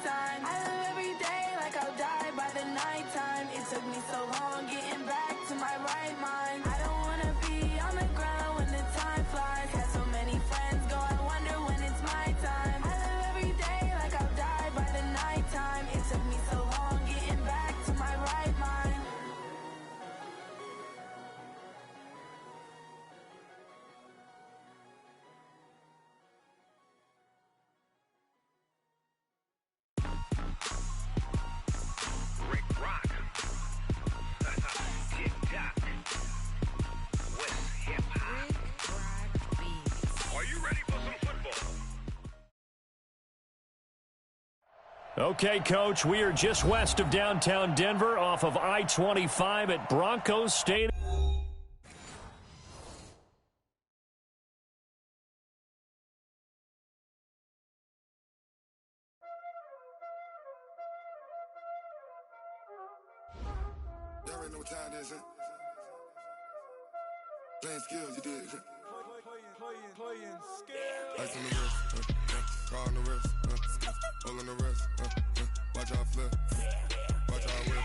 time. I live every day like I'll die by the nighttime. It took me so long getting back to my right mind. I don't wanna be on the ground when the time flies. Had so many friends go, I wonder when it's my time. I live every day like I'll die by the nighttime. It took me so long getting back to my right mind. Okay, Coach, we are just west of downtown Denver off of I-25 at Broncos Stadium. Y'all already know what time it is, huh? Playing skills, you did. Playing skills. Ice on the wrist, car on the wrist, hole in the wrist, watch out flip, watch out whip,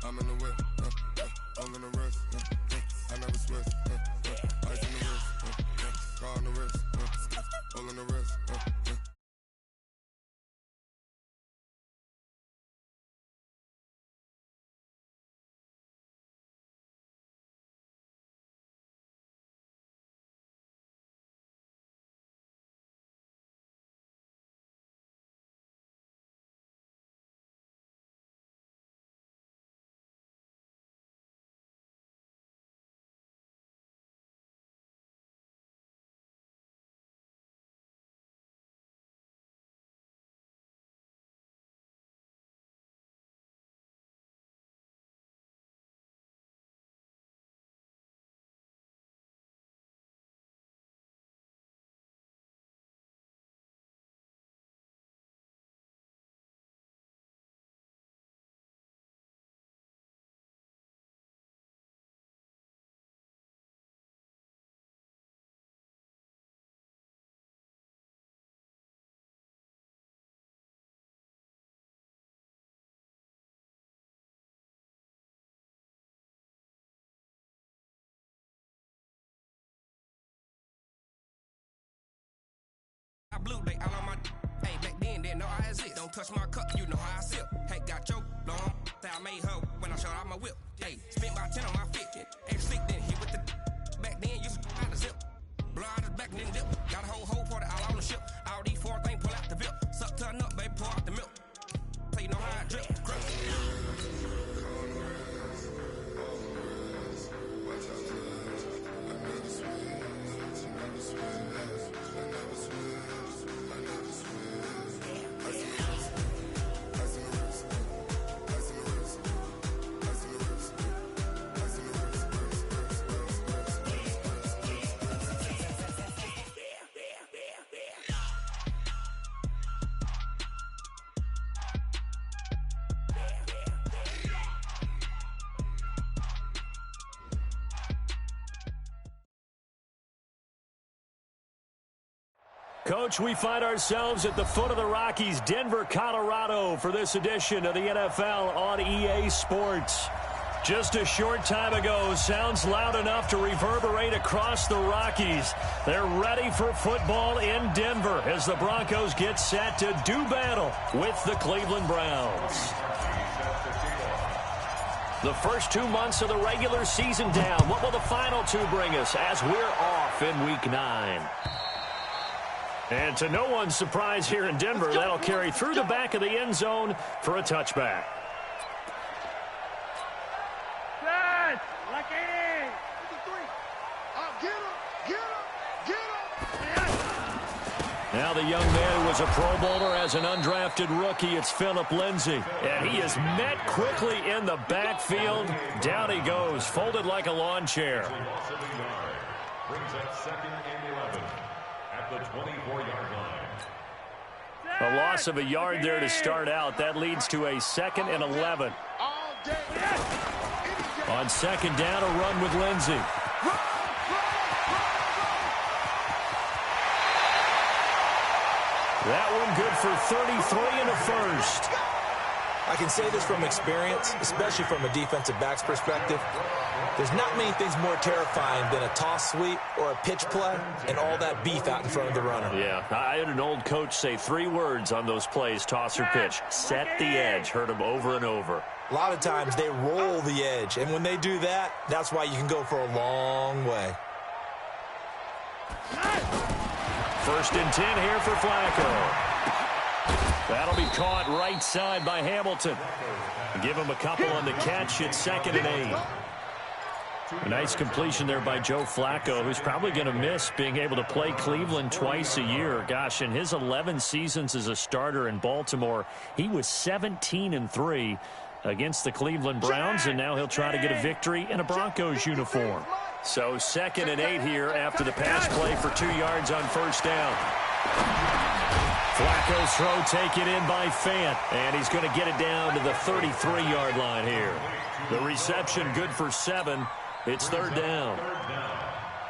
I'm in the whip, hole in the wrist, I never switch, ice on the wrist, car on the wrist, hole in the wrist, Blue, they all on my hey, back then, didn't know I exist. Don't touch my cup, you know how I sip. Hey, got your long, say I made her when I showed out my whip. Hey, spent about 10 on my fit. X-Slick then hit with the back then, used to out the zip. Blow out his back, then dip. Got a whole for the all on the ship. All these four things pull out the bip. Suck to a nut, baby, pour out the milk. So you know how I drip. Coach, we find ourselves at the foot of the Rockies, Denver, Colorado, for this edition of the NFL on EA Sports. Just a short time ago, sounds loud enough to reverberate across the Rockies. They're ready for football in Denver as the Broncos get set to do battle with the Cleveland Browns. The first 2 months of the regular season down. What will the final two bring us as we're off in Week 9? And to no one's surprise here in Denver, that'll carry through the back of the end zone for a touchback. Now the young man who was a Pro Bowler as an undrafted rookie, it's Phillip Lindsay. And he is met quickly in the backfield. Down he goes, folded like a lawn chair. Brings up 2nd and 11 at the 24-yard line. A loss of a yard there to start out. That leads to a 2nd and 11. On 2nd down, a run with Lindsay. That one good for 33 in the first. I can say this from experience, especially from a defensive back's perspective. There's not many things more terrifying than a toss sweep or a pitch play and all that beef out in front of the runner. Yeah, I had an old coach say 3 words on those plays, toss or pitch. Set the edge. Heard him over and over. A lot of times they roll the edge, and when they do that, that's why you can go for a long way. First and 10 here for Flacco. That'll be caught right side by Hamilton. Give him a couple on the catch. It's 2nd and 8. A nice completion there by Joe Flacco, who's probably going to miss being able to play Cleveland twice a year. Gosh, in his 11 seasons as a starter in Baltimore, he was 17-3 against the Cleveland Browns, and now he'll try to get a victory in a Broncos uniform. So 2nd and 8 here after the pass play for 2 yards on first down. Flacco's throw taken in by Fant, and he's going to get it down to the 33-yard line here. The reception good for 7. It's 3rd down.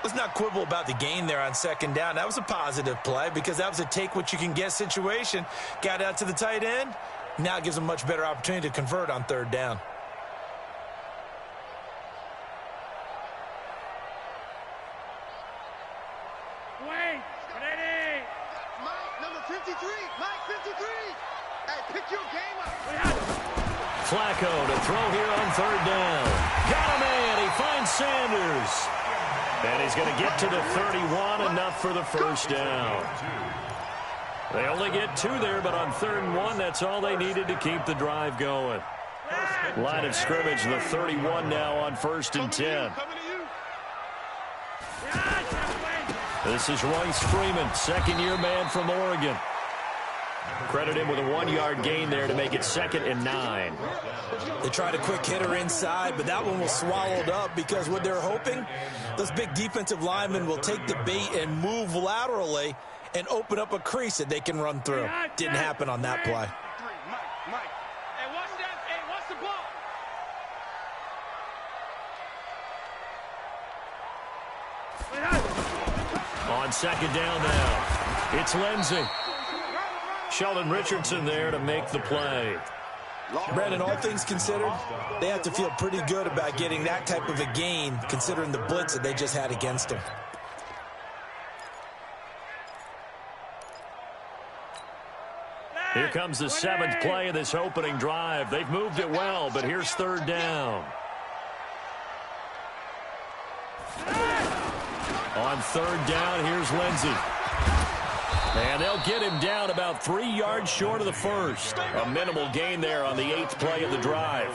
Let's not quibble about the gain there on 2nd down. That was a positive play because that was a take-what-you-can-get situation. Got out to the tight end. Now it gives them a much better opportunity to convert on 3rd down. Flacco to throw here on 3rd down. Got a man. He finds Sanders. And he's going to get to the 31, enough for the first down. They only get 2 there, but on 3rd and 1, that's all they needed to keep the drive going. Line of scrimmage, the 31 now on 1st and 10. This is Royce Freeman, 2nd-year man from Oregon. Credit him with a 1-yard gain there to make it 2nd and 9. They tried a quick hitter inside, but that one was swallowed up because what they're hoping, those big defensive linemen will take the bait and move laterally and open up a crease that they can run through. Didn't happen on that play. On 2nd down now, it's Lindsey. Sheldon Richardson there to make the play. Brandon, all things considered, they have to feel pretty good about getting that type of a gain considering the blitz that they just had against them. Here comes the 7th play of this opening drive. They've moved it well, but here's 3rd down. On 3rd down, here's Lindsey. And they'll get him down about 3 yards short of the first. A minimal gain there on the 8th play of the drive.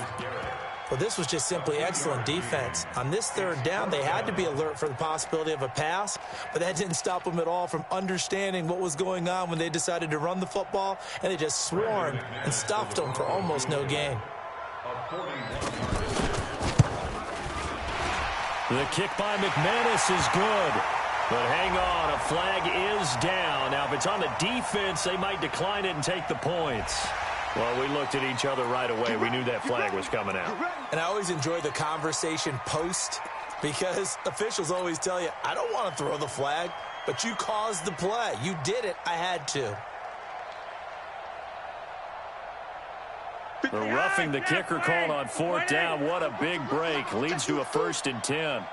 Well, this was just simply excellent defense. On this 3rd down, they had to be alert for the possibility of a pass, but that didn't stop them at all from understanding what was going on when they decided to run the football, and they just swarmed and stuffed them for almost no gain. The kick by McManus is good. But hang on, a flag is down. Now, if it's on the defense, they might decline it and take the points. Well, we looked at each other right away. We knew that flag was coming out. And I always enjoy the conversation post because officials always tell you, I don't want to throw the flag, but you caused the play. You did it. I had to. The roughing the kicker called on 4th down. What a big break. Leads to a 1st and 10.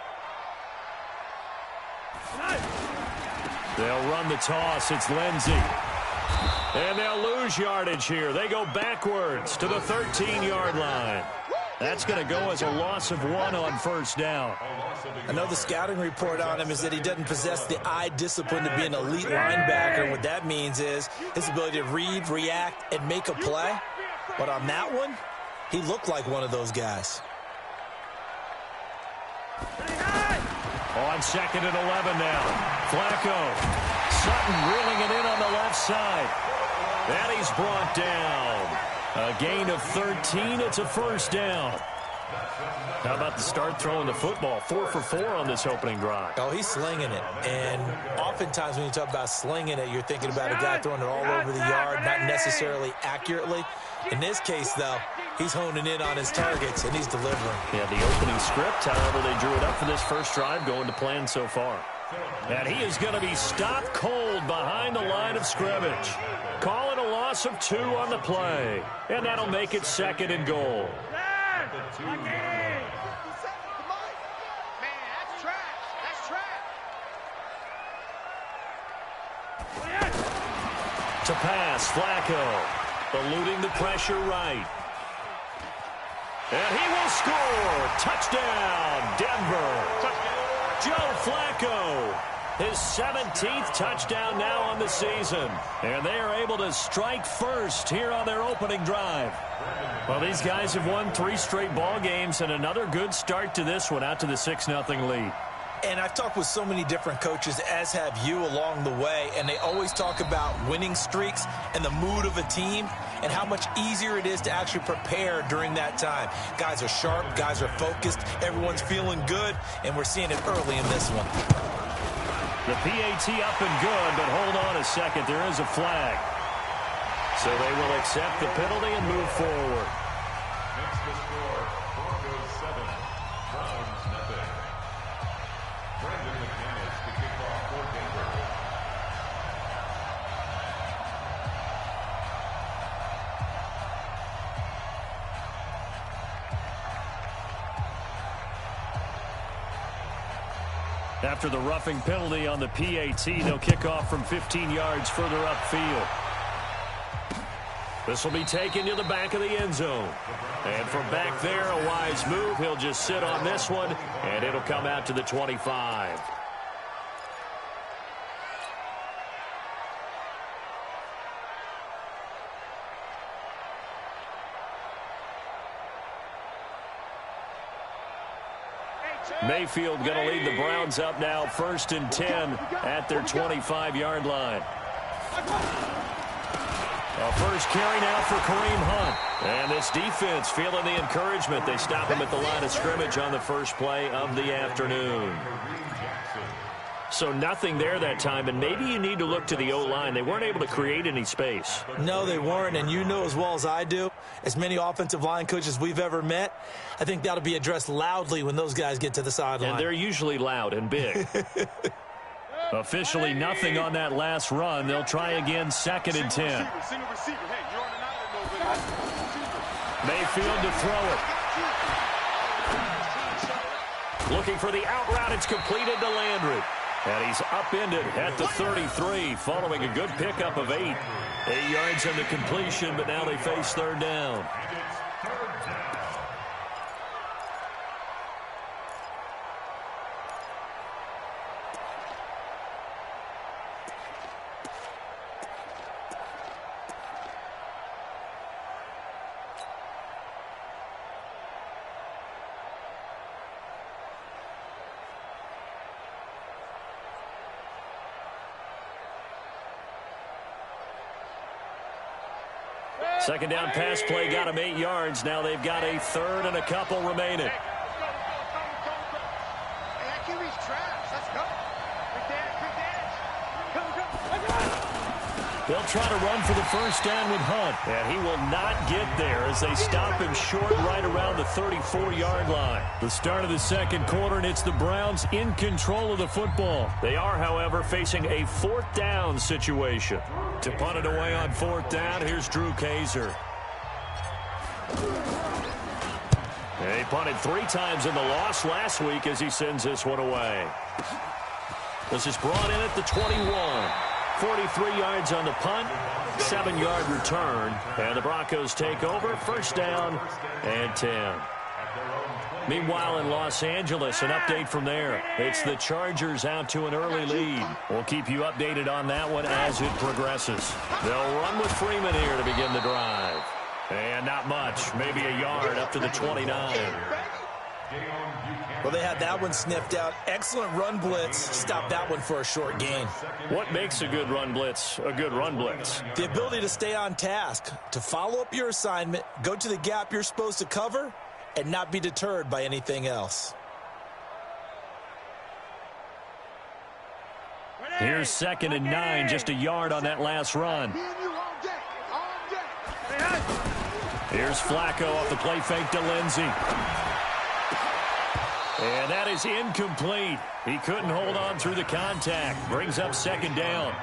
They'll run the toss. It's Lindsey. And they'll lose yardage here. They go backwards to the 13-yard line. That's going to go as a loss of 1 on 1st down. I know the scouting report on him is that he doesn't possess the eye discipline to be an elite linebacker. What that means is his ability to read, react, and make a play. But on that one, he looked like one of those guys. On 2nd and 11 now. Flacco. Sutton reeling it in on the left side. And he's brought down. A gain of 13. It's a 1st down. How about the start throwing the football? 4 for 4 on this opening drive. Oh, he's slinging it. And oftentimes when you talk about slinging it, you're thinking about a guy throwing it all over the yard, not necessarily accurately. In this case, though, he's honing in on his targets, and he's delivering. Yeah, the opening script, however, they drew it up for this first drive, going to plan so far. And he is going to be stopped cold behind the line of scrimmage. Call it a loss of 2 on the play. And that'll make it 2nd and goal. To pass, Flacco, eluding the pressure right. And he will score. Touchdown, Denver. Joe Flacco, his 17th touchdown now on the season. And they are able to strike first here on their opening drive. Well, these guys have won 3 straight ball games and another good start to this one out to the 6-0 lead. And I've talked with so many different coaches, as have you, along the way, and they always talk about winning streaks and the mood of a team and how much easier it is to actually prepare during that time. Guys are sharp, guys are focused, everyone's feeling good, and we're seeing it early in this one. The PAT up and good, but hold on a second, there is a flag. So they will accept the penalty and move forward. Next to score, Broncos 7, Browns nothing. Brandon McManus to kick off for Denver. After the roughing penalty on the PAT, they'll kick off from 15 yards further upfield. This will be taken to the back of the end zone. And from back there, a wise move. He'll just sit on this one, and it'll come out to the 25. Mayfield going to lead the Browns up now, 1st and 10 at their 25-yard line. A first carry now for Kareem Hunt. And this defense feeling the encouragement. They stop him at the line of scrimmage on the first play of the afternoon. So nothing there that time, and maybe you need to look to the O-line. They weren't able to create any space. No, they weren't, and you know as well as I do, as many offensive line coaches we've ever met, I think that'll be addressed loudly when those guys get to the sideline. And they're usually loud and big. Officially nothing on that last run. They'll try again, 2nd and 10. Mayfield to throw it. Looking for the out route. It's completed to Landry. And he's upended at the 33, following a good pickup of 8. 8 yards on the completion, but now they face 3rd down. Second down pass play got him 8 yards. Now they've got a 3rd and a couple remaining. They'll try to run for the first down with Hunt. And he will not get there as they stop him short right around the 34-yard line. The start of the second quarter, and it's the Browns in control of the football. They are, however, facing a 4th down situation. To punt it away on 4th down, here's Drew Kaiser. And he punted 3 times in the loss last week as he sends this one away. This is brought in at the 21. 43 yards on the punt, 7-yard return, and the Broncos take over, 1st down and 10. Meanwhile, in Los Angeles, an update from there. It's the Chargers out to an early lead. We'll keep you updated on that one as it progresses. They'll run with Freeman here to begin the drive. And not much, maybe a yard up to the 29. Well, they had that one sniffed out. Excellent run blitz. Stop that one for a short gain. What makes a good run blitz a good run blitz? The ability to stay on task, to follow up your assignment, go to the gap you're supposed to cover, and not be deterred by anything else. Here's 2nd and 9, just a yard on that last run. Here's Flacco off the play fake to Lindsey. And that is incomplete. He couldn't hold on through the contact. Brings up second down.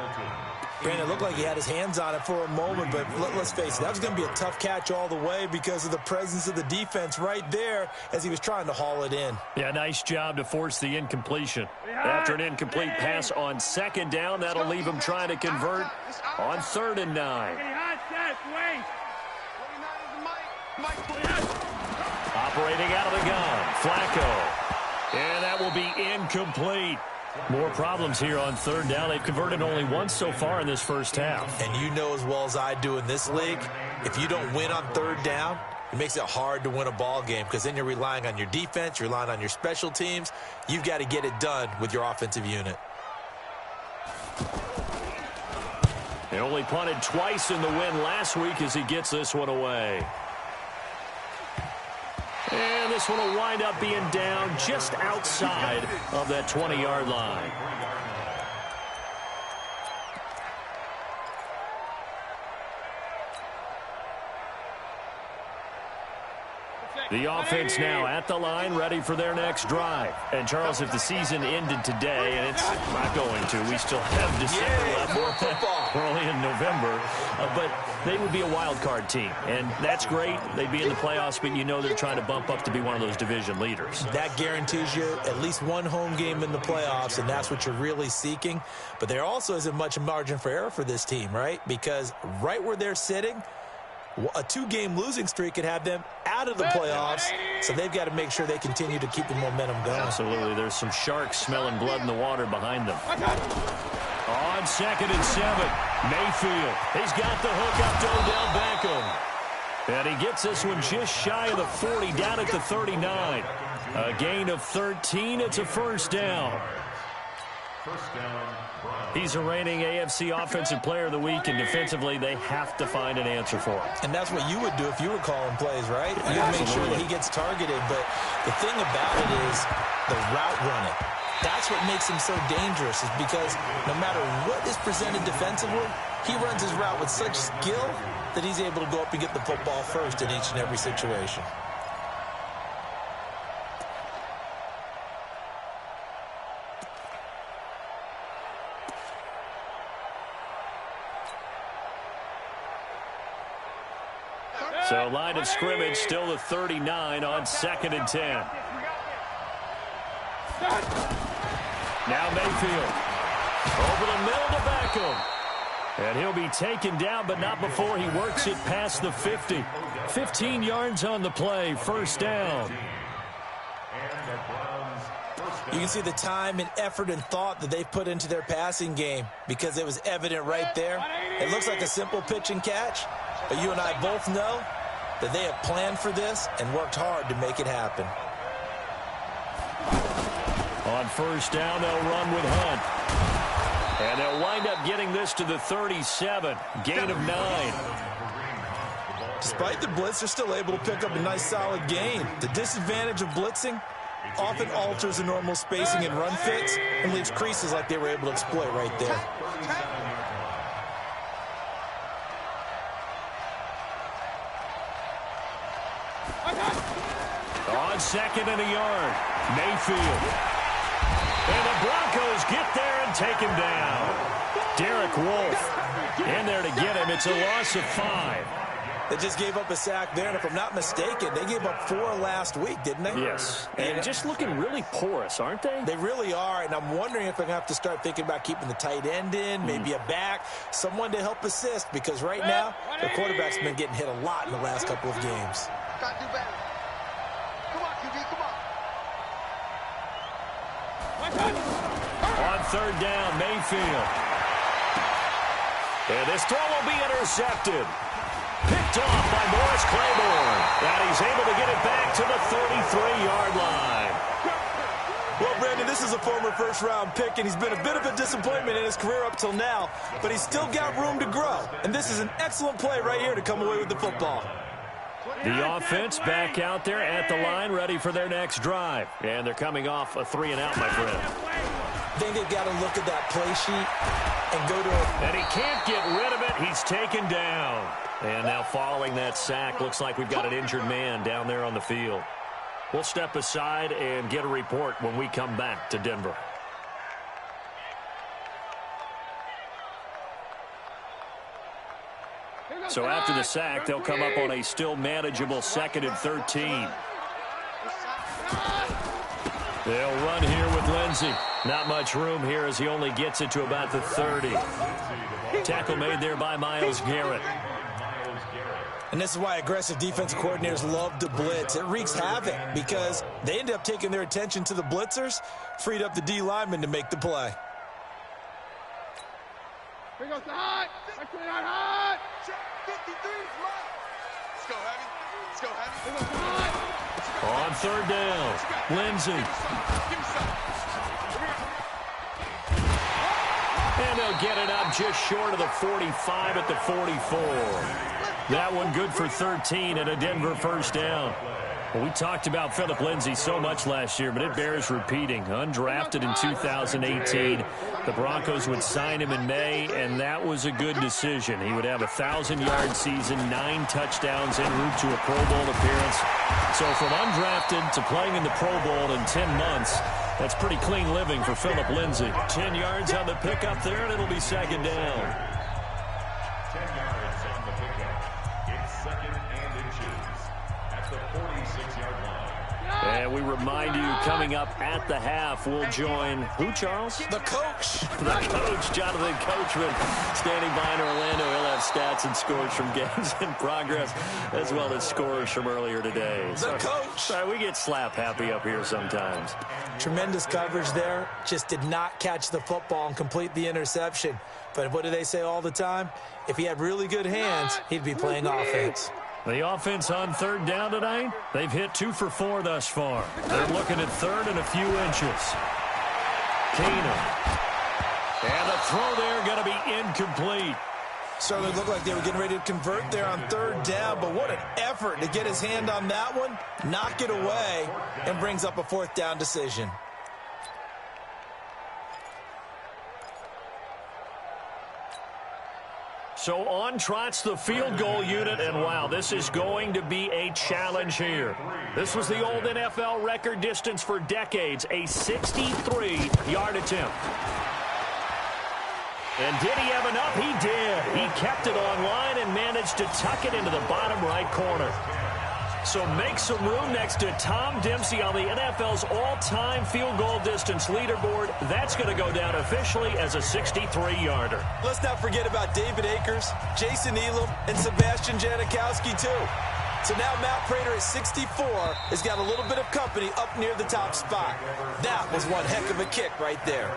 Brandon, it looked like he had his hands on it for a moment, but let's face it, that was going to be a tough catch all the way because of the presence of the defense right there as he was trying to haul it in. Yeah, nice job to force the incompletion. After an incomplete pass on second down, that'll leave him trying to convert on 3rd and 9. Operating out of the gun, Flacco. And that will be incomplete. More problems here on 3rd down. They've converted only once so far in this first half. And you know as well as I do in this league, if you don't win on 3rd down, it makes it hard to win a ball game because then you're relying on your defense, you're relying on your special teams. You've got to get it done with your offensive unit. He only punted twice in the win last week as he gets this one away. And this one will wind up being down just outside of that 20-yard line. The offense now at the line, ready for their next drive. And, Charles, if the season ended today, and it's not going to, we still have December left. More football. We're only in November. But they would be a wild card team, and that's great. They'd be in the playoffs, but you know they're trying to bump up to be one of those division leaders. That guarantees you at least one home game in the playoffs, and that's what you're really seeking. But there also isn't much margin for error for this team, right? Because right where they're sitting, a 2-game losing streak could have them out of the playoffs, so they've got to make sure they continue to keep the momentum going. Absolutely. There's some sharks smelling blood in the water behind them. On 2nd and 7, Mayfield. He's got the hook up to Odell Beckham. And he gets this one just shy of the 40, down at the 39. A gain of 13. It's a first down. First down, Brown. He's a reigning AFC Offensive Player of the Week, and defensively they have to find an answer for him. And that's what you would do if you were calling plays, right? You would make sure that he gets targeted. But the thing about it is the route running. That's what makes him so dangerous, is because no matter what is presented defensively, he runs his route with such skill that he's able to go up and get the football first in each and every situation. So line of scrimmage still the 39 on 2nd and 10. Now Mayfield over the middle to Beckham. And he'll be taken down, but not before he works it past the 50. 15 yards on the play, first down. You can see the time and effort and thought that they've put into their passing game because it was evident right there. It looks like a simple pitch and catch, but you and I both know that they have planned for this and worked hard to make it happen. On first down, they'll run with Hunt. And they'll wind up getting this to the 37. Gain of 9. Despite the blitz, they're still able to pick up a nice solid gain. The disadvantage of blitzing often alters the normal spacing and run fits and leaves creases like they were able to exploit right there. On 2nd and a yard, Mayfield. And the Broncos get there and take him down. Derek Wolfe in there to get him. It's a loss of 5. They just gave up a sack there, and if I'm not mistaken, they gave up 4 last week, didn't they? Yes. And just looking really porous, aren't they? They really are, and I'm wondering if they're going to have to start thinking about keeping the tight end in, maybe a back, someone to help assist, because right now, their quarterback's been getting hit a lot in the last couple of games. Got to do better. Come on, QB, come on. On 3rd down, Mayfield. And this throw will be intercepted. Picked off by Morris Claiborne. And he's able to get it back to the 33-yard line. Well, Brandon, this is a former first-round pick, and he's been a bit of a disappointment in his career up till now, but he's still got room to grow. And this is an excellent play right here to come away with the football. The offense back out there at the line, ready for their next drive. And they're coming off a 3-and-out, my friend. I think they've got to look at that play sheet and go to it. And he can't get rid of it. He's taken down. And now following that sack, looks like we've got an injured man down there on the field. We'll step aside and get a report when we come back to Denver. So after the sack, they'll come up on a still manageable 2nd and 13. They'll run here with Lindsey. Not much room here as he only gets it to about the 30. Tackle made there by Myles Garrett. And this is why aggressive defensive coordinators love to blitz. It wreaks havoc because they end up taking their attention to the blitzers, freed up the D lineman to make the play. Here goes the hot. Let's put it on hot. 53. Let's go, Heavy. Let's go, Heavy. Here goes the hot. On 3rd down, Lindsey. And they'll get it up just short of the 45 at the 44. That one good for 13 and a Denver first down. Well, we talked about Philip Lindsey so much last year, but it bears repeating. Undrafted in 2018. The Broncos would sign him in May, and that was a good decision. He would have a 1,000-yard season, 9 touchdowns en route to a Pro Bowl appearance. So from undrafted to playing in the Pro Bowl in 10 months, that's pretty clean living for Philip Lindsey. 10 yards on the pickup there, and it'll be 2nd down. 10 yards on the pickup. It's 2nd and inches at the 46-yard line. And we remind you, coming up at the half, we'll join who, Charles? The coach. The coach, Jonathan Coachman, standing by in Orlando. He'll have stats and scores from games in progress, as well as scores from earlier today. The coach. Sorry, we get slap happy up here sometimes. Tremendous coverage there. Just did not catch the football and complete the interception. But what do they say all the time? If he had really good hands, he'd be playing offense. The offense on 3rd down tonight, they've hit 2 for 4 thus far. They're looking at 3rd and a few inches. Keenum. And the throw there going to be incomplete. Certainly looked like they were getting ready to convert there on 3rd down, but what an effort to get his hand on that one, knock it away, and brings up a 4th down decision. So on trots the field goal unit, and wow, this is going to be a challenge here. This was the old NFL record distance for decades, a 63-yard attempt. And did he have enough? He did. He kept it on line and managed to tuck it into the bottom right corner. So make some room next to Tom Dempsey on the NFL's all-time field goal distance leaderboard. That's going to go down officially as a 63-yarder. Let's not forget about David Akers, Jason Elam, and Sebastian Janikowski, too. So now Matt Prater at 64 has got a little bit of company up near the top spot. That was one heck of a kick right there.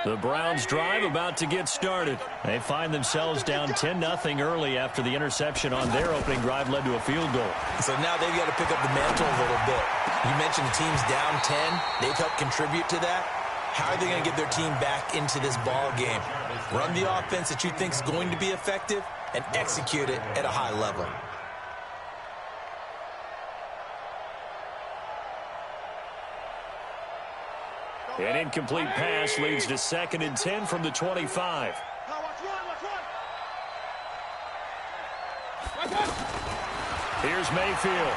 The Browns drive about to get started. They find themselves down 10-0 early after the interception on their opening drive led to a field goal. So now they've got to pick up the mantle a little bit. You mentioned the team's down 10. They've helped contribute to that. How are they going to get their team back into this ball game? Run the offense that you think is going to be effective and execute it at a high level. An incomplete pass leads to 2nd and 10 from the 25. Here's Mayfield.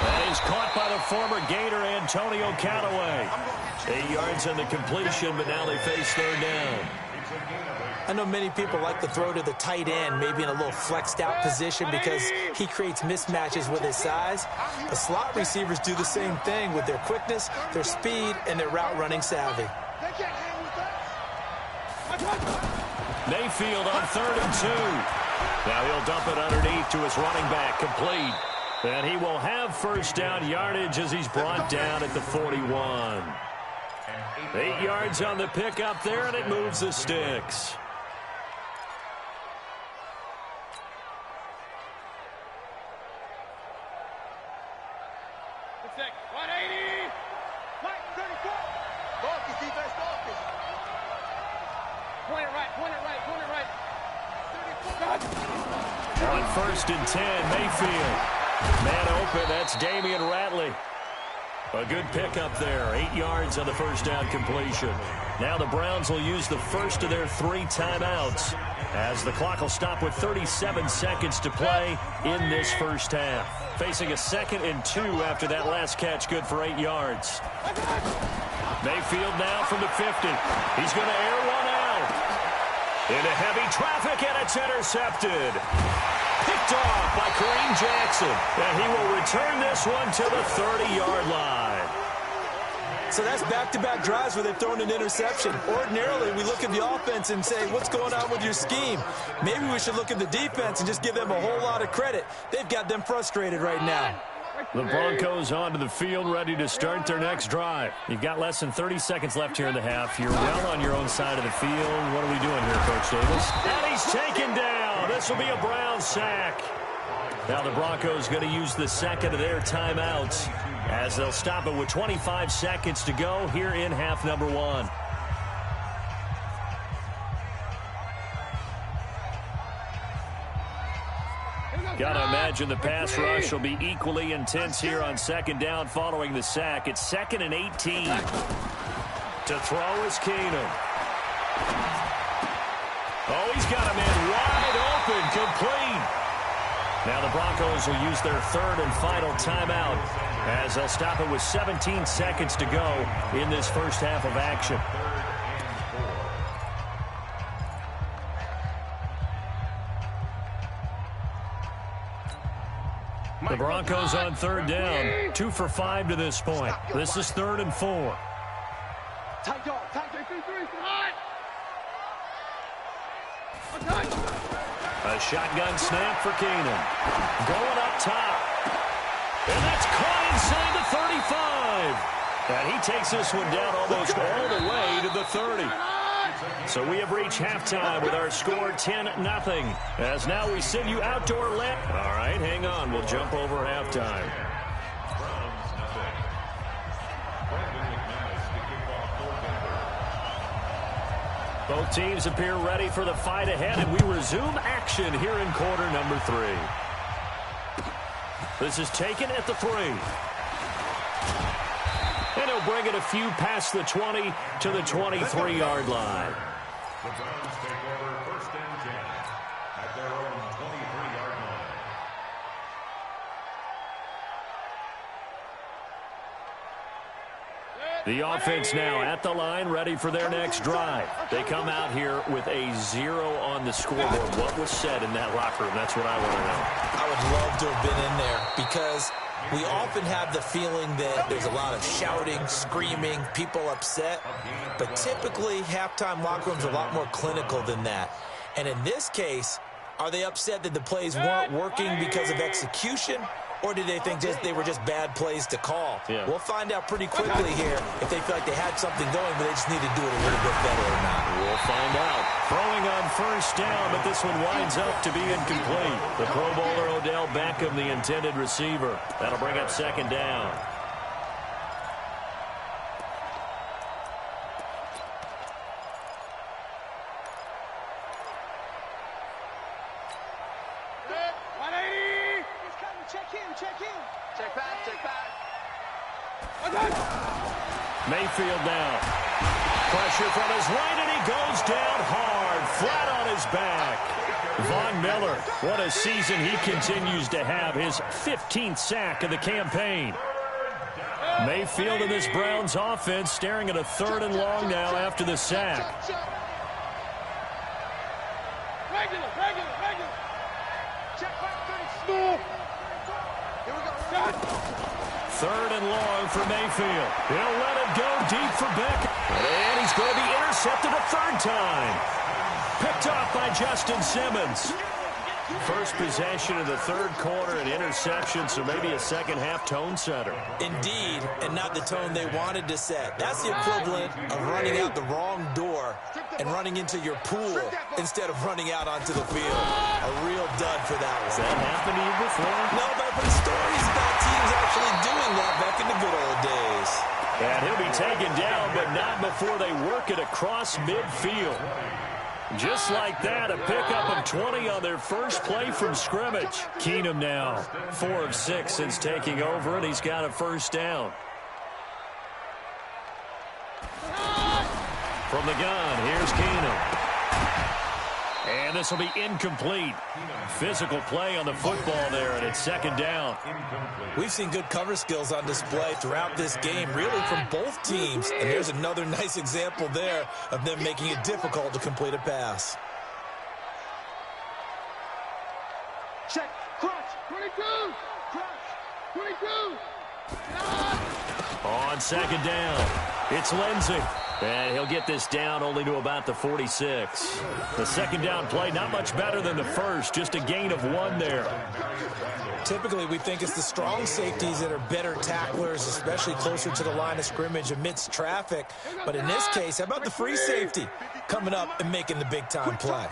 That is caught by the former Gator Antonio Callaway. 8 yards on the completion, but now they face 3rd down. I know many people like to throw to the tight end, maybe in a little flexed out position because he creates mismatches with his size. The slot receivers do the same thing with their quickness, their speed, and their route running savvy. Mayfield on 3rd and 2. Now he'll dump it underneath to his running back, complete. And he will have first down yardage as he's brought down at the 41. 8 yards on the pickup there, and it moves the sticks. On 1st and 10, Mayfield. Man open, that's Damian Ratley. A good pickup there. 8 yards on the first down completion. Now the Browns will use the first of their 3 timeouts as the clock will stop with 37 seconds to play in this first half. Facing a 2nd and 2 after that last catch, good for 8 yards. Mayfield now from the 50. He's going to air one out. Into heavy traffic, and it's intercepted. Picked off by Kareem Jackson. And he will return this one to the 30-yard line. So that's back-to-back drives where they've thrown an interception. Ordinarily, we look at the offense and say, what's going on with your scheme? Maybe we should look at the defense and just give them a whole lot of credit. They've got them frustrated right now. The Broncos onto the field, ready to start their next drive. You've got less than 30 seconds left here in the half. You're well on your own side of the field. What are we doing here, Coach Davis? And he's taken down. This will be a Brown sack. Now the Broncos going to use the 2nd of their timeouts as they'll stop it with 25 seconds to go here in half number 1. Got to imagine the pass rush will be equally intense here on 2nd down following the sack. It's 2nd and 18. To throw is Keenum. Oh, he's got a man wide open, complete. Now the Broncos will use their 3rd and final timeout as they'll stop it with 17 seconds to go in this first half of action. The Broncos on 3rd down, 2 for 5 to this point. This is 3rd and 4. A shotgun snap for Keenum. Going up top. And that's caught inside the 35. And he takes this one down almost all the way to the 30. So we have reached halftime with our score 10-0. As now we send you outdoor left. All right, hang on. We'll jump over halftime. Both teams appear ready for the fight ahead, and we resume action here in quarter number 3. This is taken at the 3. And he'll bring it a few past the 20 to the 23-yard line. The Browns take over 1st and 10 at their own 23-yard line. The offense now at the line, ready for their next drive. They come out here with a 0 on the scoreboard. What was said in that locker room? That's what I want to know. I would love to have been in there because we often have the feeling that there's a lot of shouting, screaming, people upset. But typically, halftime locker rooms are a lot more clinical than that. And in this case, are they upset that the plays weren't working because of execution? Or did they think they were just bad plays to call? Yeah. We'll find out pretty quickly here if they feel like they had something going, but they just need to do it a little bit better or not. We'll find out. Throwing on 1st down, but this one winds up to be incomplete. The Pro Bowler Odell Beckham, the intended receiver. That'll bring up 2nd down. Mayfield now. Pressure from his right, and he goes down hard, flat on his back. Von Miller, what a season he continues to have, his 15th sack of the campaign. Mayfield and this Browns offense staring at a 3rd and long now after the sack. Regular. Check back, 30, small. Here we go. 3rd and long for Mayfield. He'll let it go deep for Beck. And he's going to be intercepted a 3rd time. Picked off by Justin Simmons. First possession of the 3rd quarter, an interception, so maybe a second-half tone setter. Indeed, and not the tone they wanted to set. That's the equivalent of running out the wrong door and running into your pool instead of running out onto the field. A real dud for that one. Has that happened to you before? No, but I've heard stories about teams actually doing that back in the good old days. And he'll be taken down, but not before they work it across midfield. Just like that, a pickup of 20 on their first play from scrimmage. Keenum now, 4 of 6 since taking over, and he's got a 1st down. From the gun, here's Keenum. And this will be incomplete. Physical play on the football there, and it's second down. We've seen good cover skills on display throughout this game, really from both teams. And there's another nice example there of them making it difficult to complete a pass. Check. Crunch. 22. Crunch. 22. On second down, it's Lindsey. And he'll get this down only to about the 46. The second down play, not much better than the first, just a gain of 1 there. Typically, we think it's the strong safeties that are better tacklers, especially closer to the line of scrimmage amidst traffic. But in this case, how about the free safety coming up and making the big-time play?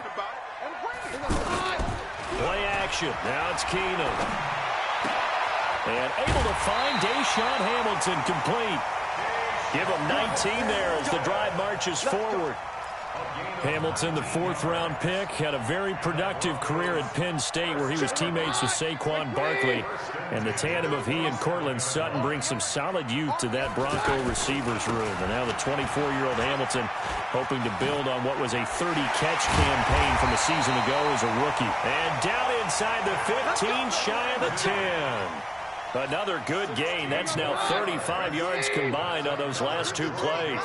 Play action. Now it's Keenum. And able to find Deshaun Hamilton complete. Give him 19 there as the drive marches forward. Hamilton, the 4th-round pick, had a very productive career at Penn State where he was teammates with Saquon Barkley. And the tandem of he and Cortland Sutton brings some solid youth to that Bronco receivers room. And now the 24-year-old Hamilton hoping to build on what was a 30-catch campaign from a season ago as a rookie. And down inside the 15, shy of the 10. Another good gain. That's now 35 yards combined on those last 2 plays.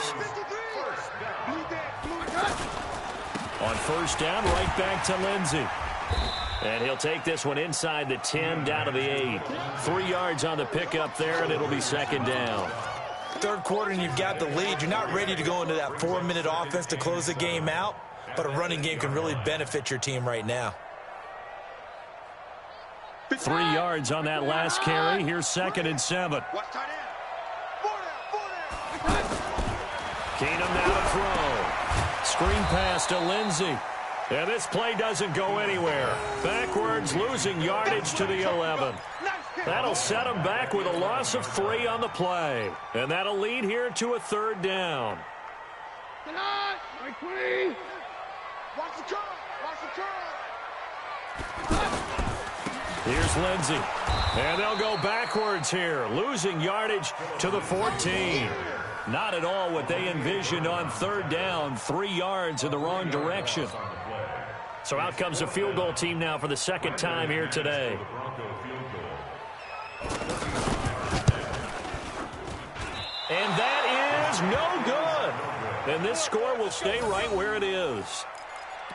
On first down, right back to Lindsey. And he'll take this one inside the 10, down to the 8. 3 yards on the pickup there, and it'll be second down. Third quarter, and you've got the lead. You're not ready to go into that 4-minute offense to close the game out, but a running game can really benefit your team right now. 3 yards on that last carry. Here's 2nd and 7. Keenum now to throw. Screen pass to Lindsey. And this play doesn't go anywhere. Backwards, losing yardage to the 11. That'll set him back with a loss of 3 on the play. And that'll lead here to a 3rd down. Watch the curl. Watch the curl. Here's Lindsey. And they'll go backwards here, losing yardage to the 14. Not at all what they envisioned on 3rd down, 3 yards in the wrong direction. So out comes the field goal team now for the 2nd time here today. And that is no good. And this score will stay right where it is.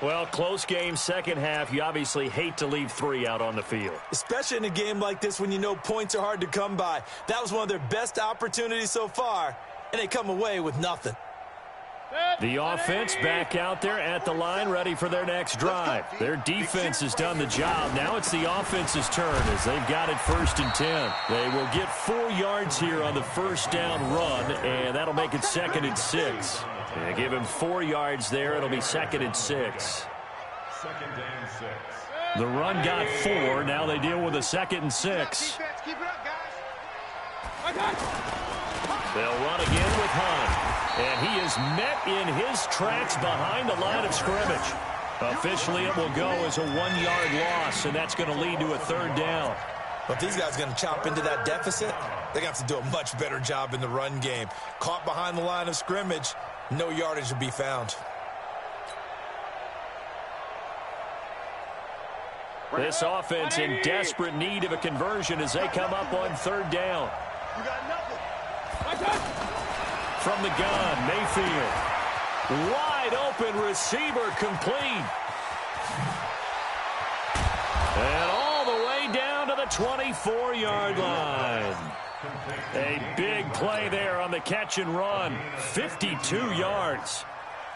Well, close game, second half. You obviously hate to leave 3 out on the field. Especially in a game like this when you know points are hard to come by. That was one of their best opportunities so far, and they come away with nothing. The offense back out there at the line, ready for their next drive. Their defense has done the job. Now it's the offense's turn as they've got it 1st and 10. They will get 4 yards here on the first down run, and that'll make it 2nd and 6. They give him 4 yards there. It'll be 2nd and 6. 2nd and 6. The run got 4. Now they deal with a 2nd and 6. Keep it up, guys. They'll run again with Hunt. And he is met in his tracks behind the line of scrimmage. Officially, it will go as a 1-yard loss, and that's going to lead to a 3rd down. But if these guys are going to chop into that deficit, they're going to have to do a much better job in the run game. Caught behind the line of scrimmage, no yardage will be found. This offense in desperate need of a conversion as they come up on 3rd down. You got nothing. From the gun, Mayfield. Wide open receiver complete. And all the way down to the 24-yard line. A big play there on the catch and run. 52 yards.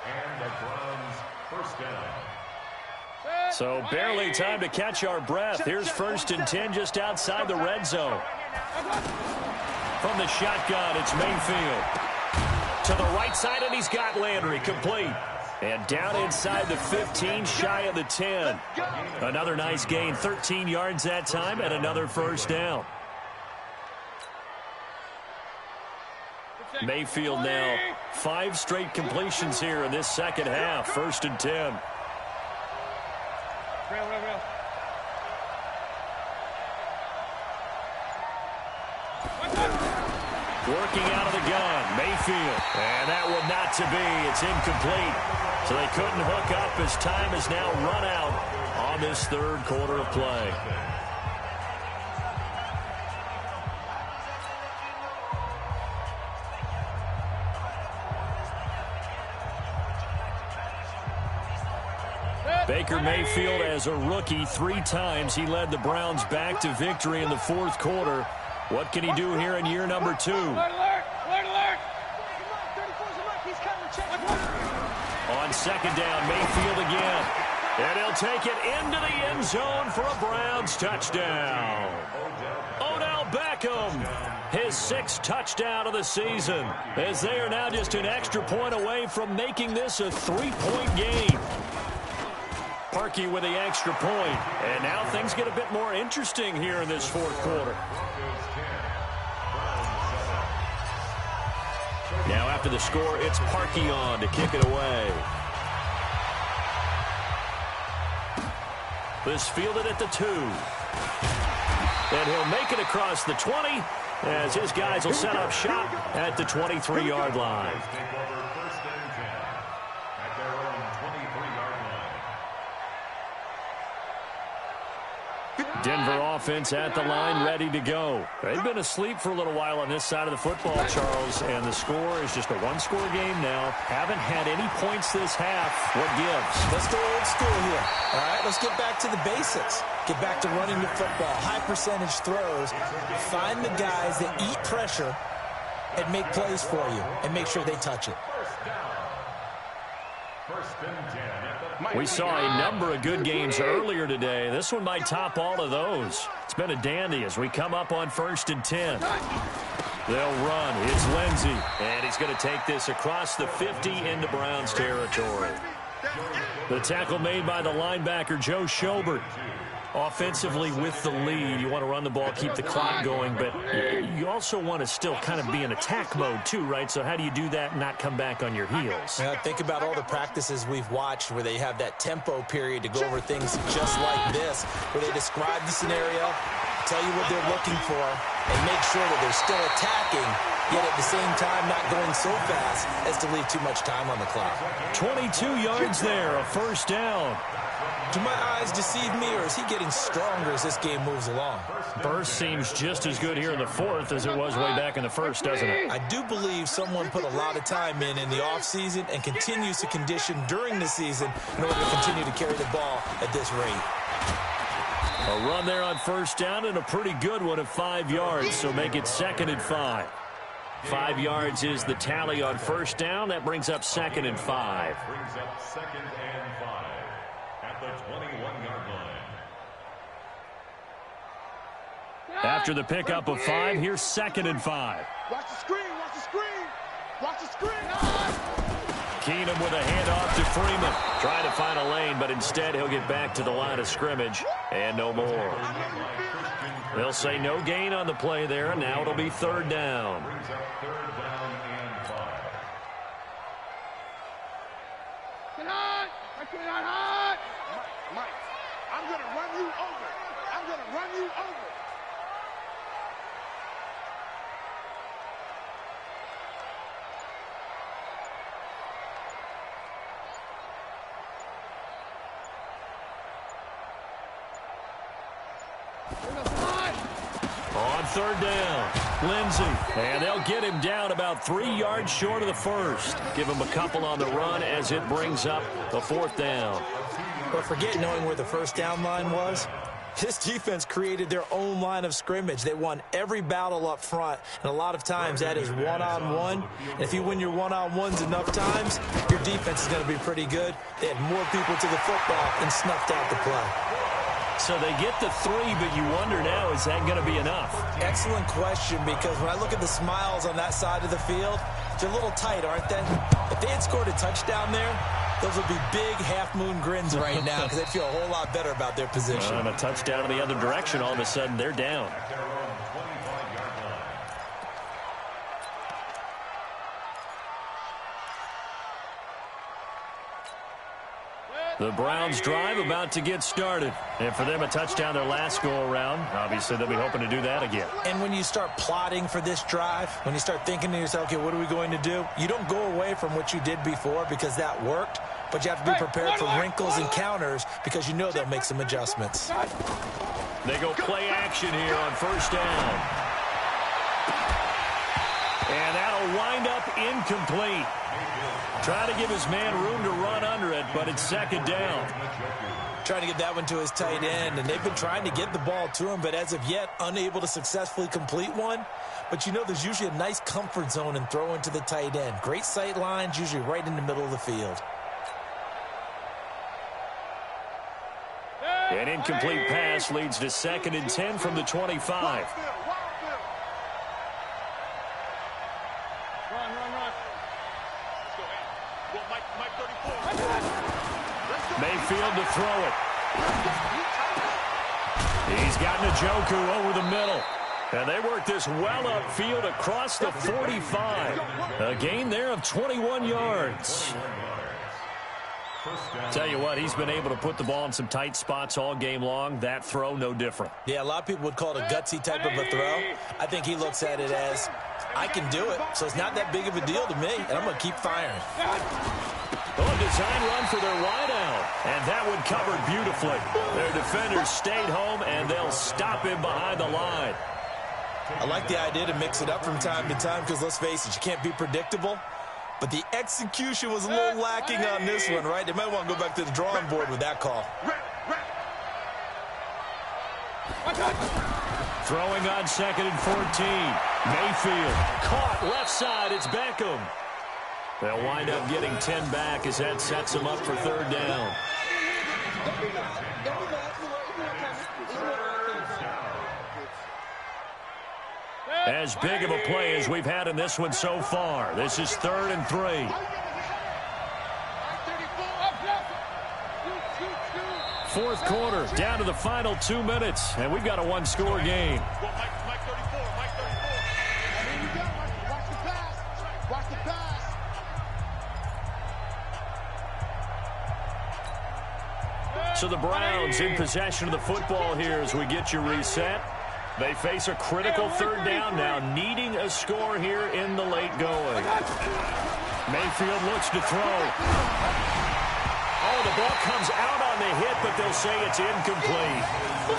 And the Browns first down. So barely time to catch our breath. Here's 1st and 10 just outside the red zone. From the shotgun, it's Mayfield. To the right side, and he's got Landry complete. And down inside the 15, shy of the 10. Another nice gain, 13 yards that time, and another first down. Mayfield now 5 straight completions here in this second half. 1st and 10. Working out of the gun, Mayfield. And that one not to be. It's incomplete. So they couldn't hook up as time has now run out on this third quarter of play. Baker Mayfield, as a rookie, 3 times he led the Browns back to victory in the fourth quarter. What can he do here in year number 2? On second down, Mayfield again. And he'll take it into the end zone for a Browns touchdown. Odell Beckham, his 6th touchdown of the season, as they are now just an extra point away from making this a 3-point game. Parkey with the extra point. And now things get a bit more interesting here in this fourth quarter. Now after the score, it's Parkey on to kick it away. This fielded at the 2. And he'll make it across the 20 as his guys will set up shop at the 23-yard line. Denver offense at the line, ready to go. They've been asleep for a little while on this side of the football, Charles, and the score is just a one-score game now. Haven't had any points this half. What gives? Let's go old school here. All right, let's get back to the basics. Get back to running the football, high-percentage throws. Find the guys that eat pressure and make plays for you, and make sure they touch it. We saw a number of good games earlier today. This one might top all of those. It's been a dandy as we come up on 1st and 10. They'll run. It's Lindsey. And he's going to take this across the 50 into Browns territory. The tackle made by the linebacker, Joe Schobert. Offensively with the lead, you want to run the ball, keep the clock going, but you also want to still kind of be in attack mode too, right? So how do you do that and not come back on your heels? Yeah, think about all the practices we've watched where they have that tempo period to go over things just like this, where they describe the scenario, tell you what they're looking for, and make sure that they're still attacking, yet at the same time not going so fast as to leave too much time on the clock. 22 yards there, a first down. Do my eyes deceive me, or is he getting stronger as this game moves along? Burst seems just as good here in the fourth as it was way back in the first, doesn't it? I do believe someone put a lot of time in the offseason and continues to condition during the season in order to continue to carry the ball at this rate. A run there on first down and a pretty good one at 5 yards, so make it 2nd and 5. 5 yards is the tally on first down. That brings up 2nd and 5. Brings up 2nd and 5 at the 21-yard line. After the pickup of 5, here's 2nd and 5. Watch the screen, watch the screen, watch the screen. Keenum with a handoff to Freeman. Trying to find a lane, but instead he'll get back to the line of scrimmage. And no more. They'll say no gain on the play there, and now it'll be 3rd down. Brings up 3rd down and 5. Get hot! Get hot! Mike, I'm going to run you over. I'm going to run you over. On 3rd down, Lindsey. And they'll get him down about 3 yards short of the first. Give him a couple on the run as it brings up the 4th down. But forget knowing where the first down line was. This defense created their own line of scrimmage. They won every battle up front, and a lot of times that is one-on-one. And if you win your one-on-ones enough times, your defense is going to be pretty good. They had more people to the football and snuffed out the play. So they get the 3, but you wonder now, is that going to be enough? Excellent question, because when I look at the smiles on that side of the field, they're a little tight, aren't they? If they had scored a touchdown there, those would be big half-moon grins right now because they'd feel a whole lot better about their position. And a touchdown in the other direction, all of a sudden they're down. The Browns drive about to get started. And for them, a touchdown their last go-around. Obviously, they'll be hoping to do that again. And when you start plotting for this drive, when you start thinking to yourself, okay, what are we going to do? You don't go away from what you did before because that worked, but you have to be prepared for wrinkles and counters because you know they'll make some adjustments. They go play action here on first down. And that'll wind up incomplete. Trying to give his man room to run under it, but it's second down. Trying to get that one to his tight end, and they've been trying to get the ball to him, but as of yet, unable to successfully complete one. But you know there's usually a nice comfort zone in throwing to the tight end. Great sight lines, usually right in the middle of the field. An incomplete pass leads to 2nd and 10 from the 25. Mayfield to throw it. He's got Njoku over the middle. And they work this well upfield across the 45. A gain there of 21 yards. Tell you what, he's been able to put the ball in some tight spots all game long. That throw, no different. Yeah, a lot of people would call it a gutsy type of a throw. I think he looks at it as, I can do it, so it's not that big of a deal to me, and I'm going to keep firing. Oh, design run for their wideout. And that one covered beautifully. Their defenders stayed home, and they'll stop him behind the line. I like the idea to mix it up from time to time because, let's face it, you can't be predictable. But the execution was a little lacking on this one, right? They might want to go back to the drawing board with that call. Throwing on 2nd and 14. Mayfield caught left side. It's Beckham. They'll wind up getting 10 back as that sets them up for 3rd down. As big of a play as we've had in this one so far. This is 3rd and 3. 4th quarter, down to the final 2 minutes, and we've got a one-score game. So the Browns in possession of the football here as we get you reset. They face a critical 3rd down now, needing a score here in the late going. Mayfield looks to throw. Oh, the ball comes out on the hit, but they'll say it's incomplete.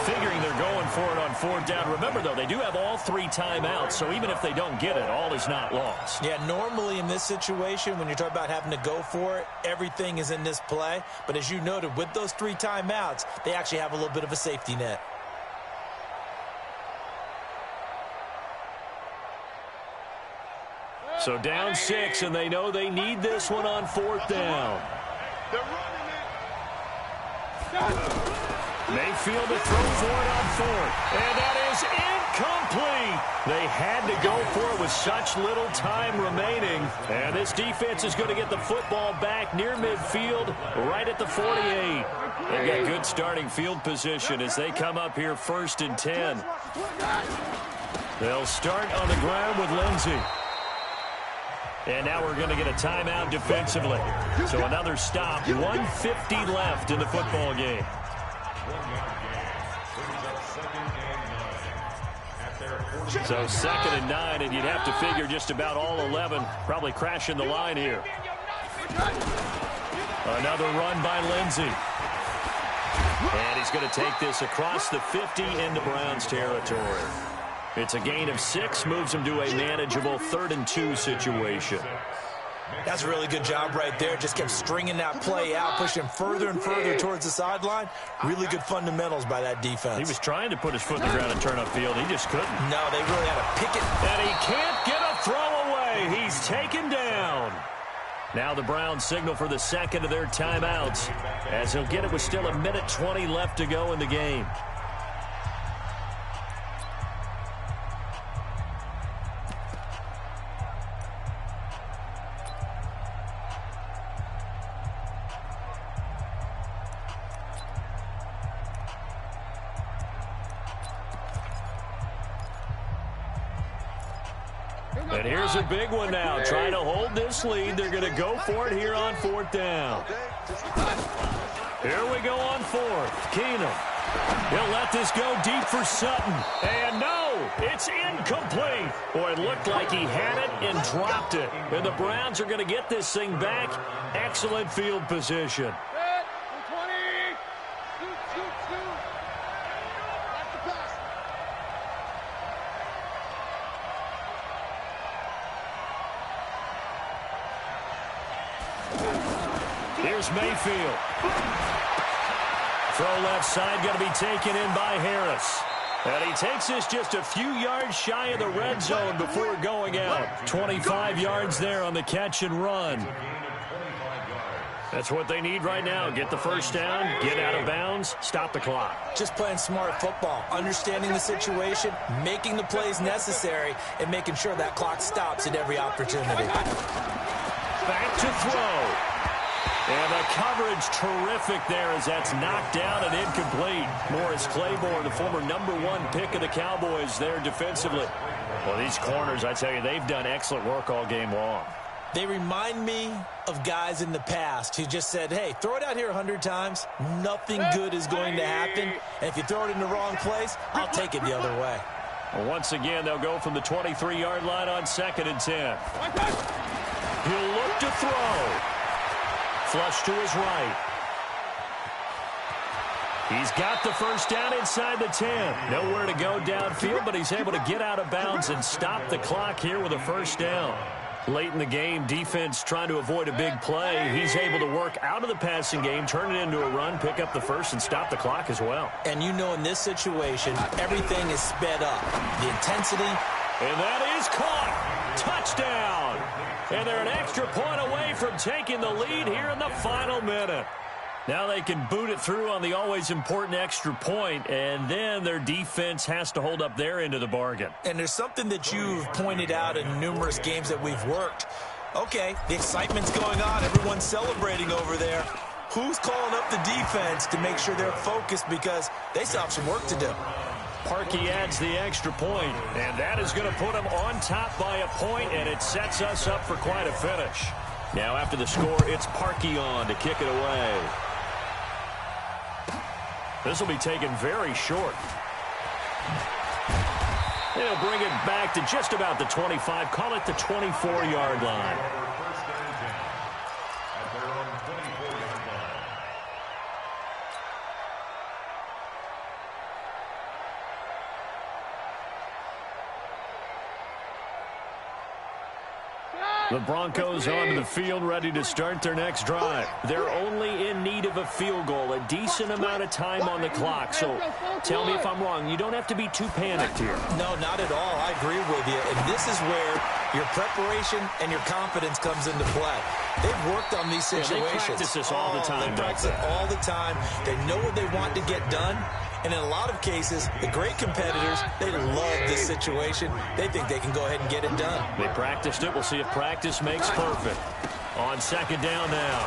Figuring they're going for it on 4th down. Remember, though, they do have all 3 timeouts, so even if they don't get it, all is not lost. Yeah, normally in this situation, when you're talking about having to go for it, everything is in this play. But as you noted, with those 3 timeouts, they actually have a little bit of a safety net. So down 6, and they know they need this one on 4th down. Mayfield to throw for it on 4th. And that is incomplete. They had to go for it with such little time remaining. And this defense is going to get the football back near midfield, right at the 48. They've got good starting field position as they come up here 1st and 10. They'll start on the ground with Lindsey. And now we're going to get a timeout defensively. So another stop. 1:50 left in the football game. So 2nd and 9, and you'd have to figure just about all 11 probably crashing the line here. Another run by Lindsey. And he's going to take this across the 50 into Browns territory. It's a gain of 6, moves him to a manageable 3rd and 2 situation. That's a really good job right there. Just kept stringing that play out, pushing further and further towards the sideline. Really good fundamentals by that defense. He was trying to put his foot in the ground and turn upfield. He just couldn't. No, they really had to pick it. And he can't get a throw away. He's taken down. Now the Browns signal for the 2nd of their timeouts, as he'll get it with still 1:20 left to go in the game. And here's a big one now. Trying to hold this lead. They're going to go for it here on 4th down. Here we go on fourth. Keenum. He'll let this go deep for Sutton. And no, it's incomplete. Boy, it looked like he had it and dropped it. And the Browns are going to get this thing back. Excellent field position. Here's Mayfield. Throw left side, going to be taken in by Harris. And he takes this just a few yards shy of the red zone before going out. 25 yards there on the catch and run. That's what they need right now. Get the first down, get out of bounds, stop the clock. Just playing smart football, understanding the situation, making the plays necessary, and making sure that clock stops at every opportunity. Back to throw. And the coverage terrific there as that's knocked down and incomplete. Morris Claiborne, the former #1 pick of the Cowboys there defensively. Well, these corners, I tell you, they've done excellent work all game long. They remind me of guys in the past who just said, hey, throw it out here 100 times. Nothing good is going to happen. And if you throw it in the wrong place, I'll take it the other way. Well, once again, they'll go from the 23-yard line on 2nd and 10. He'll look to throw. Flush to his right. He's got the first down inside the 10. Nowhere to go downfield, but he's able to get out of bounds and stop the clock here with a first down. Late in the game, defense trying to avoid a big play. He's able to work out of the passing game, turn it into a run, pick up the first, and stop the clock as well. And you know in this situation, everything is sped up. The intensity. And that is caught. Touchdown. And they're an extra point away from taking the lead here in the final minute. Now they can boot it through on the always important extra point, and then their defense has to hold up their end of the bargain. And there's something that you've pointed out in numerous games that we've worked. Okay, the excitement's going on. Everyone's celebrating over there. Who's calling up the defense to make sure they're focused because they still have some work to do? Parkey adds the extra point, and that is going to put them on top by a point, and it sets us up for quite a finish. Now after the score, it's Parkey on to kick it away. This will be taken very short. They'll bring it back to just about the 25, call it the 24-yard line. The Broncos onto the field, ready to start their next drive. They're only in need of a field goal, a decent amount of time on the clock. So tell me if I'm wrong. You don't have to be too panicked here. No, not at all. I agree with you. And this is where your preparation and your confidence comes into play. They've worked on these situations. Yeah, they practice this all the time. They practice it all the time. They know what they want to get done. And in a lot of cases, the great competitors, they love this situation. They think they can go ahead and get it done. They practiced it. We'll see if practice makes perfect. On 2nd down now,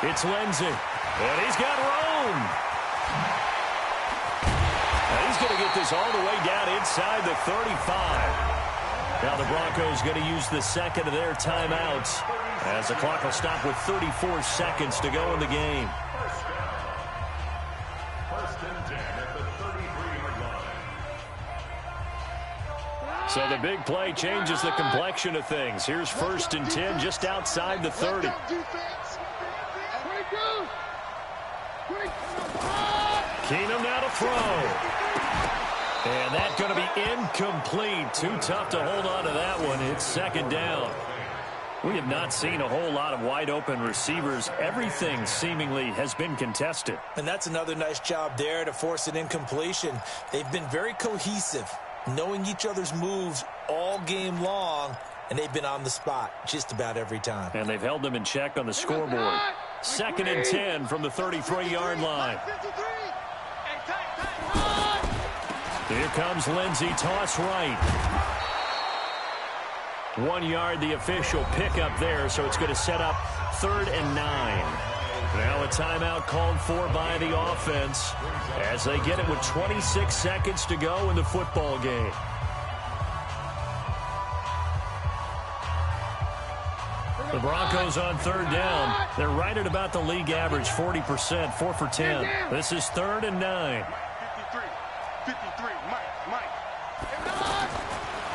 it's Lindsey. And he's got room. And he's going to get this all the way down inside the 35. Now the Broncos going to use the second of their timeouts as the clock will stop with 34 seconds to go in the game. So the big play changes the complexion of things. Here's 1st and 10 just outside the 30. Keenum now to throw. And that's going to be incomplete. Too tough to hold on to that one. It's 2nd down. We have not seen a whole lot of wide open receivers. Everything seemingly has been contested. And that's another nice job there to force an incompletion. They've been very cohesive, knowing each other's moves all game long, and they've been on the spot just about every time. And they've held them in check on the scoreboard. 2nd and 10 from the 33-yard line. Here comes Lindsey, toss right. 1 yard, the official pickup there, so it's going to set up 3rd and 9. Now a timeout called for by the offense as they get it with 26 seconds to go in the football game. The Broncos on third down. They're right at about the league average, 40%, 4 for 10. This is 3rd and 9. 53, Mike.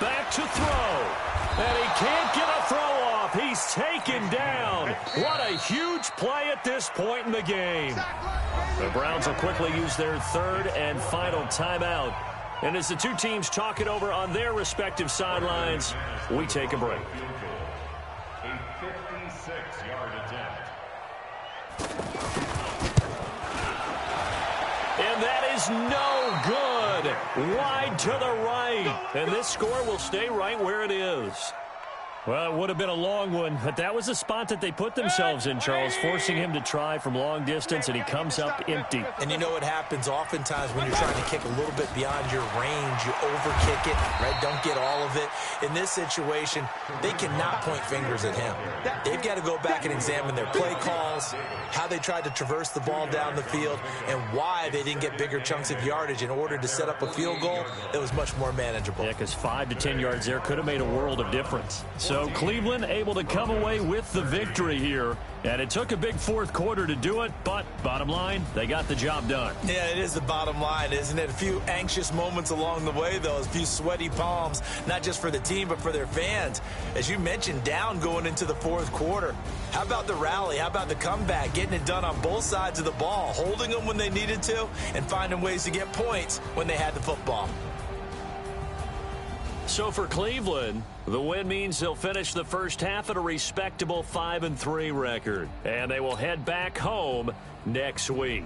Back to throw. And he can't get a throw off. He's taken down. What a huge play at this point in the game. The Browns will quickly use their 3rd and final timeout. And as the two teams talk it over on their respective sidelines, we take a break. A 56-yard attempt. And that is no good. Wide to the right. And this score will stay right where it is. Well, it would have been a long one, but that was the spot that they put themselves in, Charles, forcing him to try from long distance, and he comes up empty. And you know what happens oftentimes when you're trying to kick a little bit beyond your range, you overkick it, right? Don't get all of it. In this situation, they cannot point fingers at him. They've got to go back and examine their play calls, how they tried to traverse the ball down the field, and why they didn't get bigger chunks of yardage in order to set up a field goal that was much more manageable. Yeah, because 5 to 10 yards there could have made a world of difference. So Cleveland able to come away with the victory here. And it took a big fourth quarter to do it, but bottom line, they got the job done. Yeah, it is the bottom line, isn't it? A few anxious moments along the way, though, a few sweaty palms, not just for the team, but for their fans. As you mentioned, down going into the fourth quarter. How about the rally? How about the comeback? Getting it done on both sides of the ball, holding them when they needed to, and finding ways to get points when they had the football. So for Cleveland, the win means they'll finish the first half at a respectable 5-3 record. And they will head back home next week.